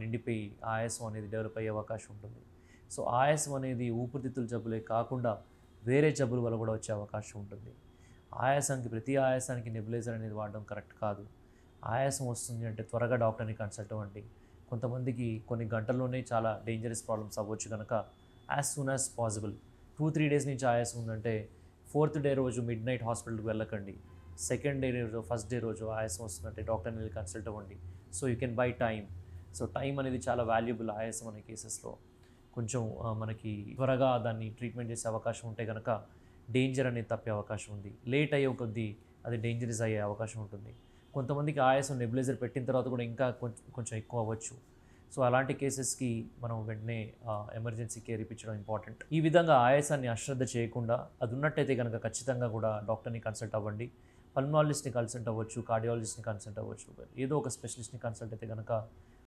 నిండిపోయి ఆయాసం అనేది డెవలప్ అయ్యే అవకాశం ఉంటుంది. సో ఆయాసం అనేది ఊపిరితిత్తుల జబ్బులే కాకుండా వేరే జబ్బుల వల్ల కూడా వచ్చే అవకాశం ఉంటుంది. ప్రతి ఆయాసానికి నెబులైజర్ అనేది వాడడం కరెక్ట్ కాదు. ఆయాసం వస్తుంది అంటే త్వరగా డాక్టర్ని కన్సల్ట్ అవ్వండి. కొంతమందికి కొన్ని గంటల్లోనే చాలా డేంజరస్ ప్రాబ్లమ్స్ అవ్వచ్చు కనుక as soon as possible 2-3 days నుంచి ఆయాసం ఉందంటే 4th డే రోజు మిడ్ నైట్ హాస్పిటల్కి వెళ్ళకండి. సెకండ్ డే రోజు, ఫస్ట్ డే రోజు ఆయాసం వస్తుందంటే డాక్టర్ని వెళ్ళి కన్సల్ట్ అవ్వండి. So you can buy time. So time అనేది చాలా వాల్యుబుల్ ఆయాసం అనే కేసెస్లో. కొంచెం మనకి త్వరగా దాన్ని ట్రీట్మెంట్ చేసే అవకాశం ఉంటే కనుక డేంజర్ అనేది తప్పే అవకాశం ఉంది. లేట్ అయ్యే కొద్దీ అది డేంజరస్ అయ్యే అవకాశం ఉంటుంది. కొంతమందికి ఆయాసం నెబులైజర్ పెట్టిన తర్వాత కూడా ఇంకా కొంచెం ఎక్కువ అవ్వచ్చు. సో అలాంటి కేసెస్కి మనం వెంటనే ఎమర్జెన్సీ కేర్ ఇప్పించడం ఇంపార్టెంట్. ఈ విధంగా ఆయాసాన్ని అశ్రద్ధ చేయకుండా అది ఉన్నట్టయితే కనుక ఖచ్చితంగా కూడా డాక్టర్ని కన్సల్ట్ అవ్వండి. పల్మనాలజిస్ట్ని కన్సల్ట్ అవ్వచ్చు, కార్డియాలజిస్ట్ని కన్సల్ట్ అవ్వచ్చు. ఏదో ఒక స్పెషలిస్ట్ని కన్సల్ట్ అయితే కనుక